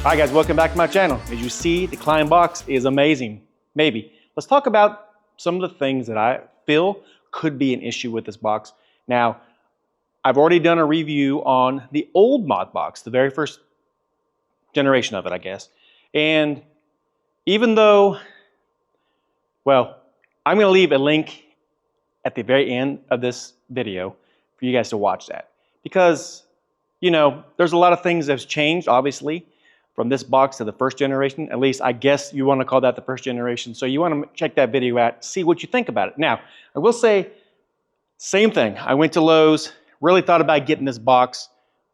Hi guys, welcome back to my channel. As you see, the Klein box is amazing. Maybe. Let's talk about some of the things that I feel could be an issue with this box. Now, I've already done a review on the old MODbox, the very first generation of it, I guess. And even though, well, I'm going to leave a link at the very end of this video for you guys to watch that. Because, you know, there's a lot of things that's changed, obviously, from this box to the first generation. At least I guess you want to call that the first generation. So you want to check that video out, see what you think about it. Now, I will say, same thing. I went to Lowe's, really thought about getting this box.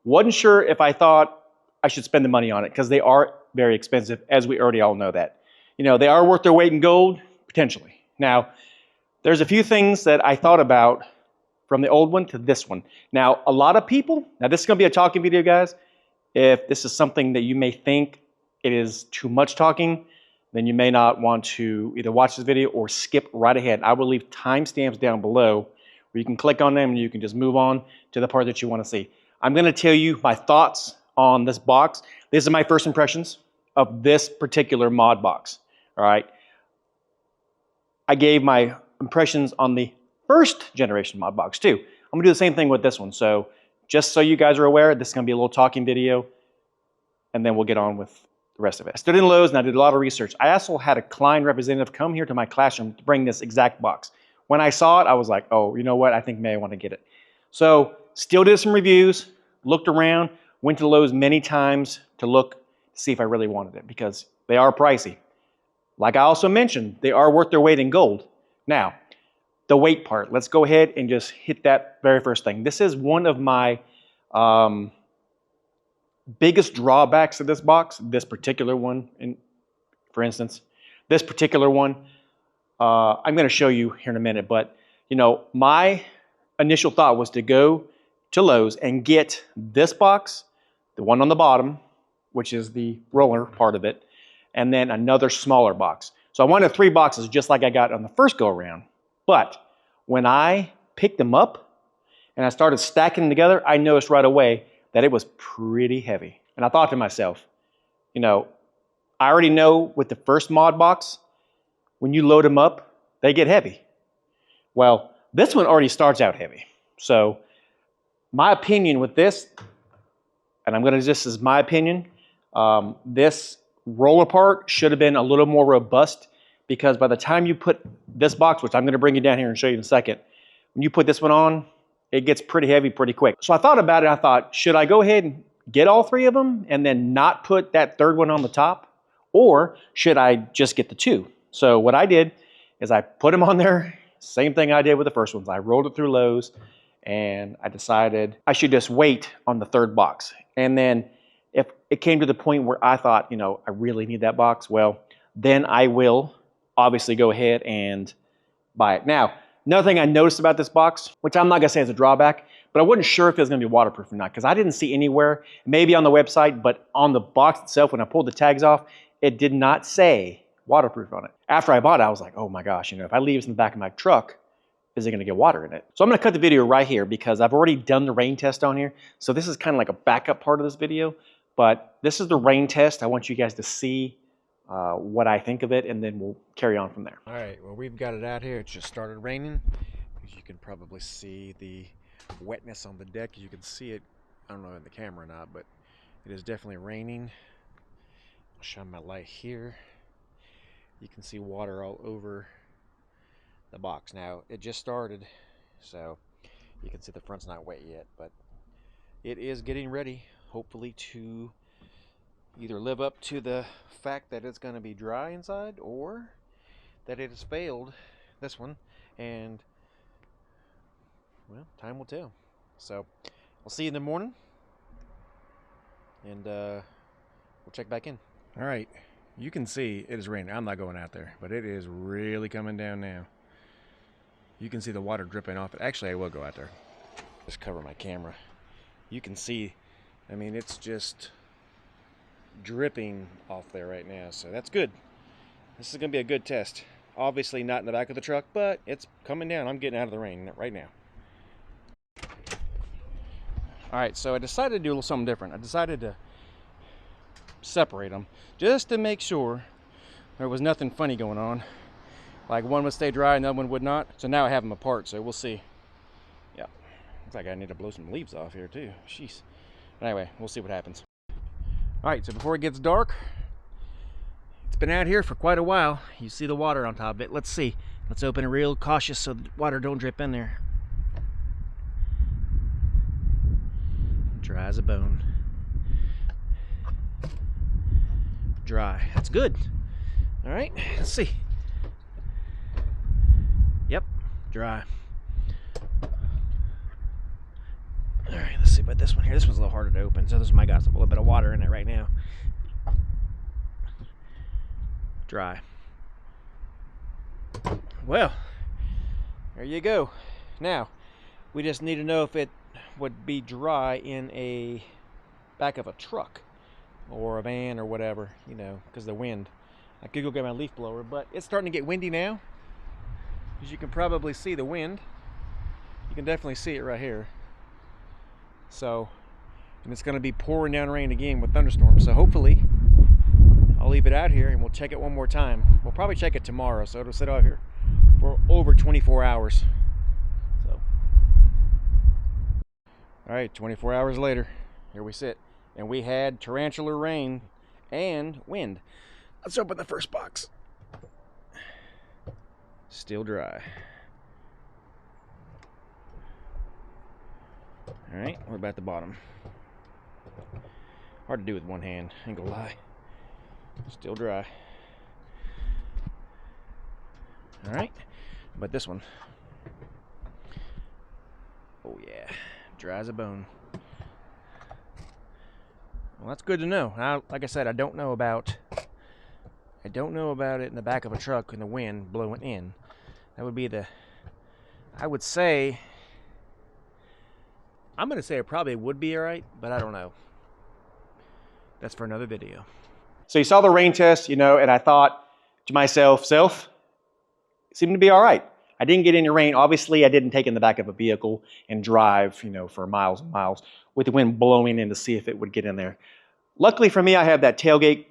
Wasn't sure if I thought I should spend the money on it because they are very expensive, as we already all know that. You know, they are worth their weight in gold, potentially. Now, there's a few things that I thought about from the old one to this one. Now, a lot of people, now this is going to be a talking video, guys. If this is something that you may think it is too much talking, then you may not want to either watch this video or skip right ahead. I will leave timestamps down below where you can click on them and you can just move on to the part that you want to see. I'm going to tell you my thoughts on this box. These are my first impressions of this particular MODbox. All right. I gave my impressions on the first generation MODbox too. I'm going to do the same thing with this one. So just so you guys are aware, this is going to be a little talking video, and then we'll get on with the rest of it. I stood in Lowe's and I did a lot of research. I also had a Klein representative come here to my classroom to bring this exact box. When I saw it, I was like, oh, you know what? I think maybe I want to get it. So still did some reviews, looked around, went to Lowe's many times to look to see if I really wanted it because they are pricey. Like I also mentioned, they are worth their weight in gold. Now, the weight part, let's go ahead and just hit that very first thing. This is one of my biggest drawbacks of this box, this particular one, for instance. This particular one, I'm going to show you here in a minute, but you know, my initial thought was to go to Lowe's and get this box, the one on the bottom, which is the roller part of it, and then another smaller box. So I wanted 3 boxes just like I got on the first go around. But when I picked them up and I started stacking them together, I noticed right away that it was pretty heavy. And I thought to myself, you know, I already know with the first MODbox, when you load them up, they get heavy. Well, this one already starts out heavy. So my opinion with this, and I'm going to just as my opinion, this roller part should have been a little more robust. Because by the time you put this box, which I'm going to bring you down here and show you in a second, when you put this one on, it gets pretty heavy pretty quick. So I thought about it. I thought, should I go ahead and get all 3 of them and then not put that third one on the top? Or should I just get the 2? So what I did is I put them on there. Same thing I did with the first ones. I rolled it through Lowe's and I decided I should just wait on the 3rd box. And then if it came to the point where I thought, you know, I really need that box, well, then I will obviously go ahead and buy it. Now, another thing I noticed about this box, which I'm not going to say is a drawback, but I wasn't sure if it was going to be waterproof or not because I didn't see anywhere, maybe on the website, but on the box itself, when I pulled the tags off, it did not say waterproof on it. After I bought it, I was like, oh my gosh, you know, if I leave this in the back of my truck, is it going to get water in it? So I'm going to cut the video right here because I've already done the rain test on here. So this is kind of like a backup part of this video, but this is the rain test. I want you guys to see what I think of it, and then we'll carry on from there. All right, well, we've got it out here. It just started raining. As you can probably see the wetness on the deck. You can see it, I don't know in the camera or not, but it is definitely raining. I'll shine my light here. You can see water all over the box. Now, it just started, so you can see the front's not wet yet, but it is getting ready, hopefully, to either live up to the fact that it's going to be dry inside or that it has failed, this one, and well, time will tell. So I'll see you in the morning and we'll check back in. All right, you can see it is raining. I'm not going out there, but it is really coming down now. You can see the water dripping off it. Actually, I will go out there, just cover my camera. You can see, I mean, it's just dripping off there right now, so that's good. This is gonna be a good test. Obviously not in the back of the truck, but it's coming down. I'm getting out of the rain right now. All right, so I decided to do a little something different. I decided to separate them just to make sure there was nothing funny going on. Like one would stay dry and the other one would not. So now I have them apart, so we'll see. Yeah, looks like I need to blow some leaves off here too. Jeez. But anyway, we'll see what happens. All right, so before it gets dark, it's been out here for quite a while. You see the water on top of it. Let's see. Let's open it real cautious so the water don't drip in there. Dry as a bone. Dry. That's good. All right, let's see. Yep, dry. All right, let's see about this one here. This one's a little harder to open, so this one got a little bit of water in it right now. Dry. Well, there you go. Now, we just need to know if it would be dry in a back of a truck or a van or whatever, you know, because of the wind. I could go get my leaf blower, but it's starting to get windy now. As you can probably see the wind. You can definitely see it right here. So, and it's going to be pouring down rain again with thunderstorms. So hopefully, I'll leave it out here and we'll check it one more time. We'll probably check it tomorrow, so it'll sit out here for over 24 hours. So, all right, 24 hours later, here we sit. And we had torrential rain and wind. Let's open the first box. Still dry. All right, what about the bottom? Hard to do with one hand, ain't gonna lie. Still dry. All right, but this one. Oh yeah, dry as a bone. Well, that's good to know. Like I said, I don't know about it in the back of a truck and the wind blowing in. That would be I would say, I'm going to say it probably would be all right, but I don't know. That's for another video. So you saw the rain test, you know, and I thought to myself, it seemed to be all right. I didn't get any rain. Obviously, I didn't take it in the back of a vehicle and drive, you know, for miles and miles with the wind blowing in to see if it would get in there. Luckily for me, I have that tailgate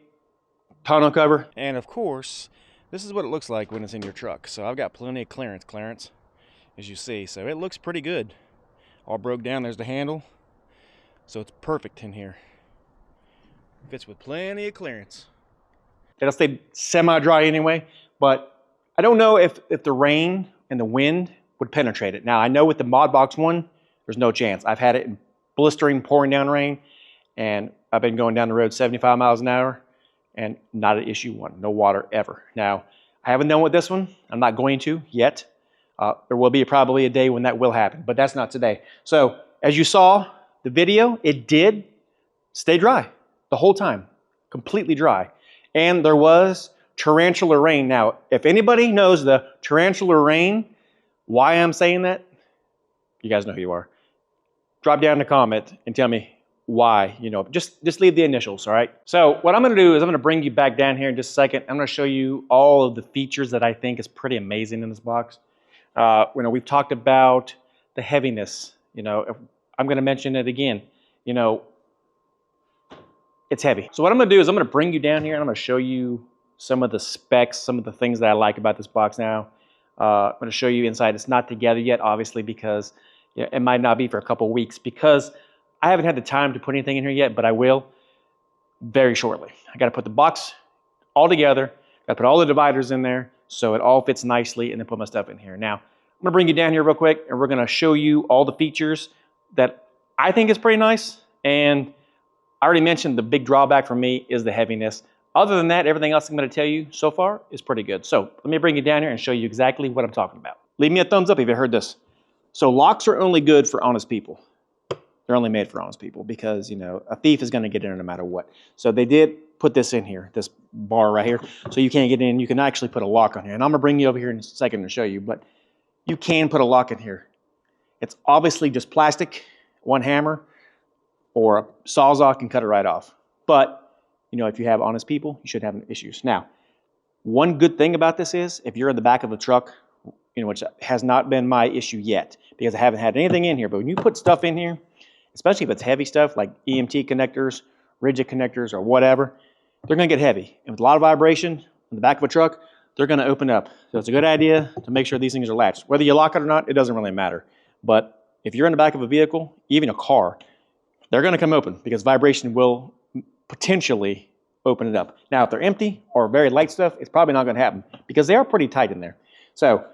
tonneau cover. And of course, this is what it looks like when it's in your truck. So I've got plenty of clearance, as you see. So it looks pretty good. All broke down. There's the handle. So it's perfect in here. Fits with plenty of clearance. It'll stay semi-dry anyway, but I don't know if the rain and the wind would penetrate it. Now, I know with the MODbox one, there's no chance. I've had it in blistering, pouring down rain, and I've been going down the road 75 miles an hour, and not an issue one. No water ever. Now, I haven't done with this one. I'm not going to yet. There will be probably a day when that will happen, but that's not today. So, as you saw the video, it did stay dry the whole time, completely dry. And there was torrential rain. Now, if anybody knows the torrential rain, why I'm saying that, you guys know who you are. Drop down in the comment and tell me why, you know, just leave the initials, all right? So what I'm gonna do is I'm gonna bring you back down here in just a second. I'm gonna show you all of the features that I think is pretty amazing in this box. You know, we've talked about the heaviness, you know, I'm gonna mention it again, you know, it's heavy. So what I'm gonna do is I'm gonna bring you down here and I'm gonna show you some of the specs, some of the things that I like about this box now. I'm gonna show you inside. It's not together yet, obviously, because you know, it might not be for a couple weeks because I haven't had the time to put anything in here yet, but I will very shortly. I gotta put the box all together, gotta put all the dividers in there so it all fits nicely and then put my stuff in here. Now, I'm gonna bring you down here real quick and we're gonna show you all the features that I think is pretty nice. And I already mentioned the big drawback for me is the heaviness. Other than that, everything else I'm gonna tell you so far is pretty good. So let me bring you down here and show you exactly what I'm talking about. Leave me a thumbs up if you heard this. So locks are only good for honest people. They're only made for honest people because, you know, a thief is gonna get in no matter what. So they did put this in here, this bar right here. So you can't get in, you can actually put a lock on here. And I'm gonna bring you over here in a second to show you, but you can put a lock in here. It's obviously just plastic, one hammer, or a Sawzall can cut it right off. But, you know, if you have honest people, you shouldn't have issues. Now, one good thing about this is if you're in the back of a truck, you know, which has not been my issue yet because I haven't had anything in here, but when you put stuff in here, especially if it's heavy stuff like EMT connectors rigid connectors or whatever, they're going to get heavy. And with a lot of vibration in the back of a truck, they're going to open up. So it's a good idea to make sure these things are latched. Whether you lock it or not, it doesn't really matter. But if you're in the back of a vehicle, even a car, they're going to come open because vibration will potentially open it up. Now, if they're empty or very light stuff, it's probably not going to happen because they are pretty tight in there. So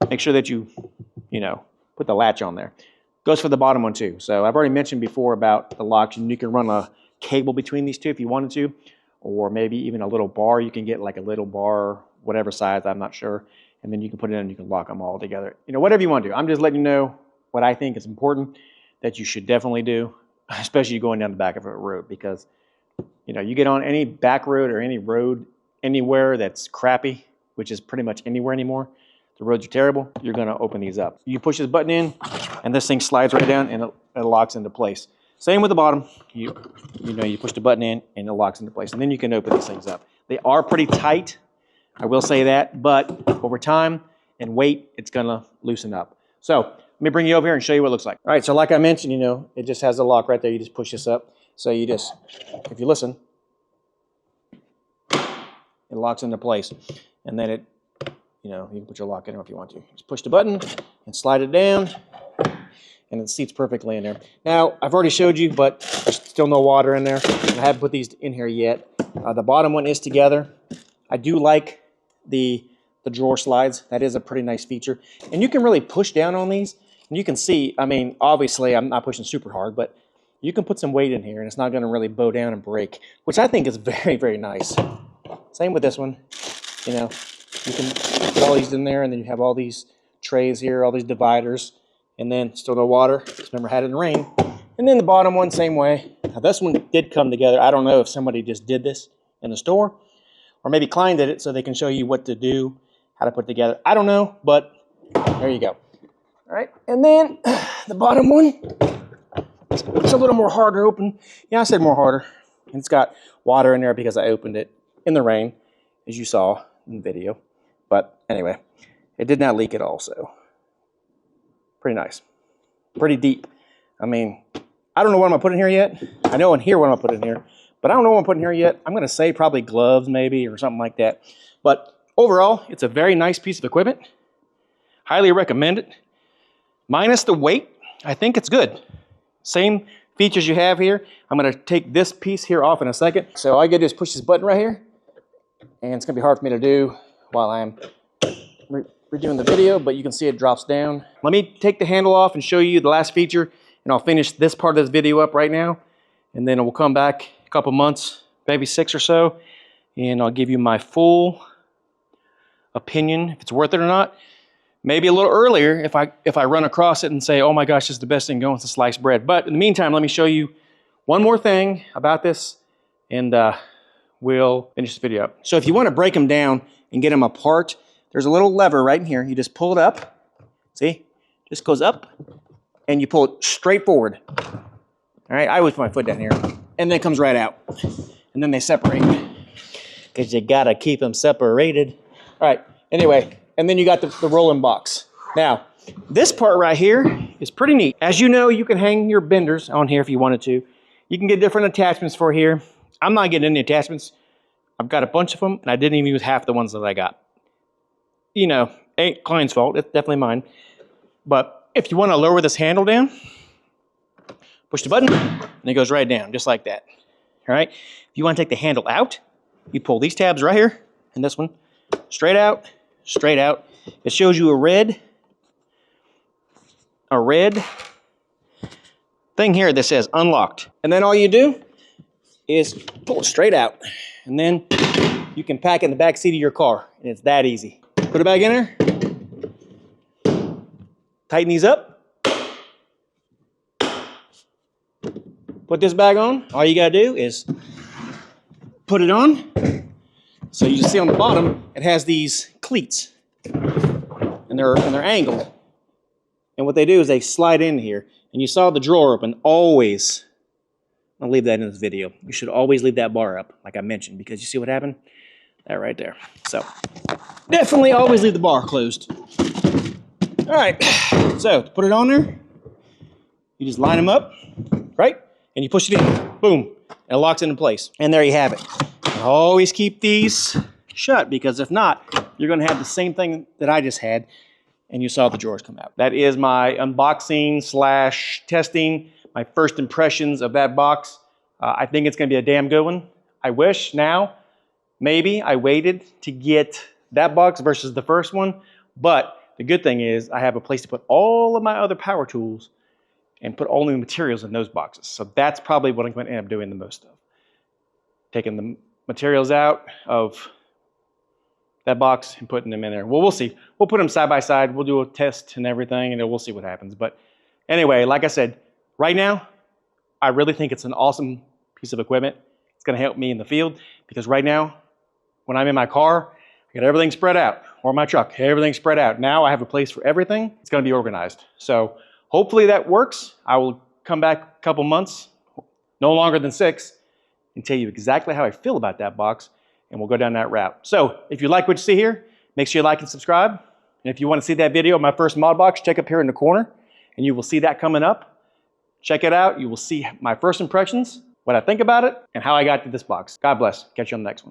make sure that you put the latch on there. Goes for the bottom one too. So I've already mentioned before about the locks, and you can run a cable between these two if you wanted to, or maybe even a little bar. You can get like a little bar, whatever size, I'm not sure, and then you can put it in and you can lock them all together. Whatever you want to do. I'm just letting you know what I think is important that you should definitely do, especially going down the back of a road, because you get on any back road or any road anywhere that's crappy, which is pretty much anywhere anymore. The roads are terrible. You're going to open these up. You push this button in, and this thing slides right down, and it locks into place. Same with the bottom. You push the button in, and it locks into place, and then you can open these things up. They are pretty tight, I will say that, but over time and weight, it's going to loosen up. So let me bring you over here and show you what it looks like. All right, so like I mentioned, it just has a lock right there. You just push this up. So you just, if you listen, it locks into place, and then you can put your lock in there if you want to. Just push the button and slide it down, and it seats perfectly in there. Now, I've already showed you, but there's still no water in there. I haven't put these in here yet. The bottom one is together. I do like the drawer slides. That is a pretty nice feature. And you can really push down on these, and you can see, obviously I'm not pushing super hard, but you can put some weight in here, and it's not going to really bow down and break, which I think is very, very nice. Same with this one. You can put all these in there, and then you have all these trays here, all these dividers, and then still no water. Just remember, had it in the rain. And then the bottom one, same way. Now, this one did come together. I don't know if somebody just did this in the store, or maybe Klein did it so they can show you what to do, how to put it together. I don't know, but there you go. All right, and then the bottom one, it's a little more harder to open. Yeah, I said more harder. And it's got water in there because I opened it in the rain, as you saw in the video. But anyway, it did not leak at all, so pretty nice. Pretty deep. I don't know what I'm going to put in here yet. I know in here what I'm going to put in here, but I don't know what I'm putting here yet. I'm going to say probably gloves maybe or something like that. But overall, it's a very nice piece of equipment. Highly recommend it. Minus the weight, I think it's good. Same features you have here. I'm going to take this piece here off in a second. So all I get to do is push this button right here, and it's going to be hard for me to do while I'm redoing the video, but you can see it drops down. Let me take the handle off and show you the last feature, and I'll finish this part of this video up right now, and then we'll come back a couple months, maybe 6 or so, and I'll give you my full opinion if it's worth it or not. Maybe a little earlier if I run across it and say, oh my gosh, this is the best thing going to sliced bread. But in the meantime, let me show you one more thing about this, and we'll finish this video up. So if you want to break them down and get them apart, there's a little lever right in here. You just pull it up. See? Just goes up, and you pull it straight forward. All right? I always put my foot down here. And then it comes right out. And then they separate. Because you got to keep them separated. All right. Anyway, and then you got the rolling box. Now, this part right here is pretty neat. As you know, you can hang your benders on here if you wanted to. You can get different attachments for here. I'm not getting any attachments. I've got a bunch of them, and I didn't even use half the ones that I got. Ain't Klein's fault. It's definitely mine. But if you want to lower this handle down, push the button, and it goes right down, just like that. All right? If you want to take the handle out, you pull these tabs right here, and this one, straight out, straight out. It shows you a red thing here that says unlocked. And then all you do is pull it straight out. And then you can pack it in the back seat of your car. And it's that easy. Put it back in there. Tighten these up. Put this back on. All you gotta do is put it on. So you see on the bottom, it has these cleats. And they're angled. And what they do is they slide in here. And you saw the drawer open. Always, I'll leave that in this video. You should always leave that bar up, like I mentioned, because you see what happened? That right there. So, definitely always leave the bar closed. All right, so to put it on there, you just line them up, right? And you push it in. Boom. and it locks it in place. And there you have it. Always keep these shut, because if not, you're going to have the same thing that I just had, and you saw the drawers come out. That is my unboxing / testing, my first impressions of that box. I think it's going to be a damn good one. I wish now, maybe I waited to get that box versus the first one, but the good thing is I have a place to put all of my other power tools and put all the materials in those boxes. So that's probably what I'm going to end up doing the most of. Taking the materials out of that box and putting them in there. Well, we'll see. We'll put them side by side. We'll do a test and everything, and then we'll see what happens. But anyway, like I said, right now, I really think it's an awesome piece of equipment. It's going to help me in the field, because right now, when I'm in my car, I got everything spread out, or my truck, everything spread out. Now I have a place for everything. It's going to be organized. So hopefully that works. I will come back a couple months, no longer than 6, and tell you exactly how I feel about that box, and we'll go down that route. So if you like what you see here, make sure you like and subscribe. And if you want to see that video of my first MODbox, check up here in the corner, and you will see that coming up. Check it out. You will see my first impressions, what I think about it, and how I got to this box. God bless. Catch you on the next one.